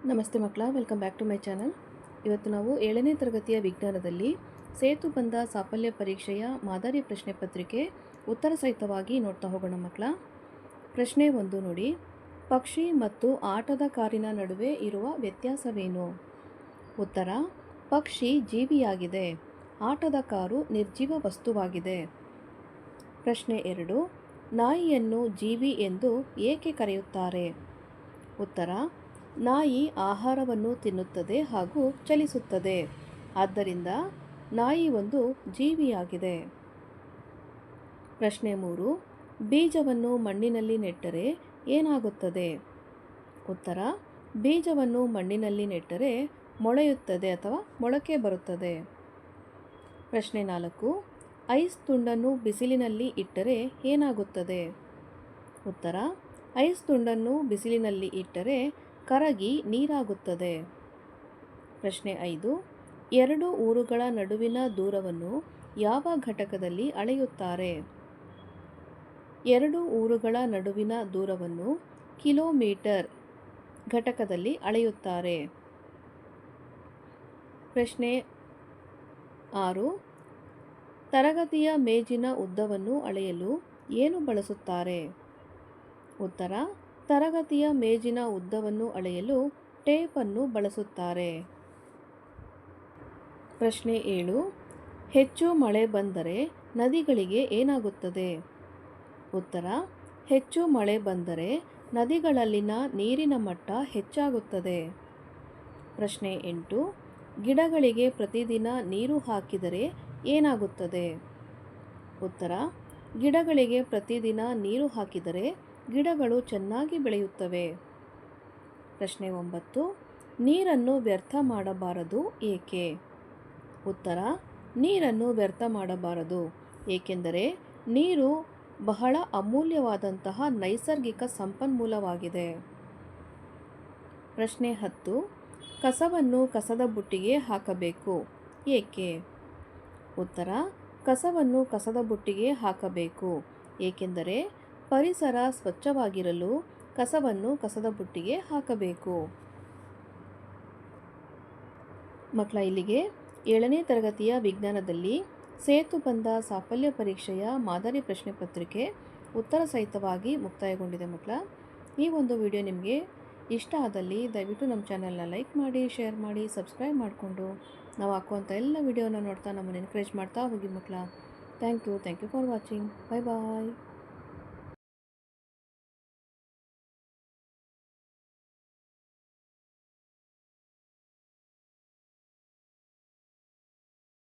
ನಮಸ್ತೆ ಮಕ್ಕಳ, welcome back to my channel. ಇವತ್ತು ನಾವು 7ನೇ ತರಗತಿಯ ವಿಜ್ಞಾನದಲ್ಲಿ ಸೇತುಬಂಧ ಸಾಫಲ್ಯ ಪರೀಕ್ಷೆಯ ಮಾದರಿ ಪ್ರಶ್ನೆ ಪತ್ರಿಕೆ ಉತ್ತರ ಸಹಿತವಾಗಿ ನೋಡ್ತಾ ಹೋಗೋಣ ಮಕ್ಕಳ. ಪ್ರಶ್ನೆ 1 ನೋಡಿ. ಪಕ್ಷಿ ಮತ್ತು ಆಟದ ಕಾರಿನ ನಡುವೆ ಇರುವ ವ್ಯತ್ಯಾಸವೇನು? ಉತ್ತರ: ಪಕ್ಷಿ ಜೀವಿಯಾಗಿದೆ, ಆಟದ ಕಾರು ನಿರ್ಜೀವ ವಸ್ತುವಾಗಿದೆ. ಪ್ರಶ್ನೆ 2. ನಾಯಿಯನ್ನು ಜೀವಿ ಎಂದು ಏಕೆ ಕರೆಯುತ್ತಾರೆ? ಉತ್ತರ: ನಾಯಿ ಆಹಾರವನ್ನು ತಿನ್ನುತ್ತದೆ ಹಾಗೂ ಚಲಿಸುತ್ತದೆ, ಆದ್ದರಿಂದ ನಾಯಿ ಒಂದು ಜೀವಿಯಾಗಿದೆ. ಪ್ರಶ್ನೆ 3. ಬೀಜವನ್ನು ಮಣ್ಣಿನಲ್ಲಿ ನೆಟ್ಟರೆ ಏನಾಗುತ್ತದೆ? ಉತ್ತರ: ಬೀಜವನ್ನು ಮಣ್ಣಿನಲ್ಲಿ ನೆಟ್ಟರೆ ಮೊಳೆಯುತ್ತದೆ ಅಥವಾ ಮೊಳಕೆ ಬರುತ್ತದೆ. ಪ್ರಶ್ನೆ 4. ಐಸ್ ತುಂಡನ್ನು ಬಿಸಿಲಿನಲ್ಲಿ ಇಟ್ಟರೆ ಏನಾಗುತ್ತದೆ? ಉತ್ತರ: ಐಸ್ ತುಂಡನ್ನು ಬಿಸಿಲಿನಲ್ಲಿ ಇಟ್ಟರೆ ಕರಗಿ ನೀರಾಗುತ್ತದೆ. ಪ್ರಶ್ನೆ 5. ಎರಡು ಊರುಗಳ ನಡುವಿನ ದೂರವನ್ನು ಯಾವ ಘಟಕದಲ್ಲಿ ಅಳೆಯುತ್ತಾರೆ? ಎರಡು ಊರುಗಳ ನಡುವಿನ ದೂರವನ್ನು ಕಿಲೋಮೀಟರ್ ಘಟಕದಲ್ಲಿ ಅಳೆಯುತ್ತಾರೆ. ಪ್ರಶ್ನೆ 6. ತರಗತಿಯ ಮೇಜಿನ ಉದ್ದವನ್ನು ಅಳೆಯಲು ಏನು ಬಳಸುತ್ತಾರೆ? ಉತ್ತರ: ತರಗತಿಯ ಮೇಜಿನ ಉದ್ದವನ್ನು ಅಳೆಯಲು ಟೇಪನ್ನು ಬಳಸುತ್ತಾರೆ. ಪ್ರಶ್ನೆ 7. ಹೆಚ್ಚು ಮಳೆ ಬಂದರೆ ನದಿಗಳಿಗೆ ಏನಾಗುತ್ತದೆ? ಉತ್ತರ: ಹೆಚ್ಚು ಮಳೆ ಬಂದರೆ ನದಿಗಳಲ್ಲಿನ ನೀರಿನ ಮಟ್ಟ ಹೆಚ್ಚಾಗುತ್ತದೆ. ಪ್ರಶ್ನೆ 8. ಗಿಡಗಳಿಗೆ ಪ್ರತಿದಿನ ನೀರು ಹಾಕಿದರೆ ಏನಾಗುತ್ತದೆ? ಉತ್ತರ: ಗಿಡಗಳಿಗೆ ಪ್ರತಿದಿನ ನೀರು ಹಾಕಿದರೆ ಗಿಡಗಳು ಚೆನ್ನಾಗಿ ಬೆಳೆಯುತ್ತವೆ. ಪ್ರಶ್ನೆ 9. ನೀರನ್ನು ವ್ಯರ್ಥ ಮಾಡಬಾರದು ಏಕೆ? ಉತ್ತರ: ನೀರನ್ನು ವ್ಯರ್ಥ ಮಾಡಬಾರದು ಏಕೆಂದರೆ ನೀರು ಬಹಳ ಅಮೂಲ್ಯವಾದಂತಹ ನೈಸರ್ಗಿಕ ಸಂಪನ್ಮೂಲವಾಗಿದೆ. ಪ್ರಶ್ನೆ 10. ಕಸವನ್ನು ಕಸದ ಬುಟ್ಟಿಗೆ ಹಾಕಬೇಕು ಏಕೆ? ಉತ್ತರ: ಕಸವನ್ನು ಕಸದ ಬುಟ್ಟಿಗೆ ಹಾಕಬೇಕು ಏಕೆಂದರೆ ಪರಿಸರ ಸ್ವಚ್ಛವಾಗಿರಲು ಕಸವನ್ನು ಕಸದ ಬುಟ್ಟಿಗೆ ಹಾಕಬೇಕು. ಮಕ್ಕಳ, ಇಲ್ಲಿಗೆ 7ನೇ ತರಗತಿಯ ವಿಜ್ಞಾನದಲ್ಲಿ ಸೇತುಬಂಧ ಸಾಫಲ್ಯ ಪರೀಕ್ಷೆಯ ಮಾದರಿ ಪ್ರಶ್ನೆ ಪತ್ರಿಕೆ ಉತ್ತರ ಸಹಿತವಾಗಿ ಮುಕ್ತಾಯಗೊಂಡಿದೆ. ಮಕ್ಕಳ, ಈ ಒಂದು ವಿಡಿಯೋ ನಿಮಗೆ ಇಷ್ಟ ಆದಲ್ಲಿ ದಯವಿಟ್ಟು ನಮ್ಮ ಚಾನಲ್ನ ಲೈಕ್ ಮಾಡಿ, ಶೇರ್ ಮಾಡಿ, ಸಬ್ಸ್ಕ್ರೈಬ್ ಮಾಡಿಕೊಂಡು ನಾವು ಹಾಕುವಂಥ ಎಲ್ಲ ವಿಡಿಯೋನ ನೋಡ್ತಾ ನಮ್ಮನ್ನು ಎನ್ಕರೇಜ್ ಮಾಡ್ತಾ ಹೋಗಿ ಮಕ್ಕಳ. Thank you for watching. Bye bye.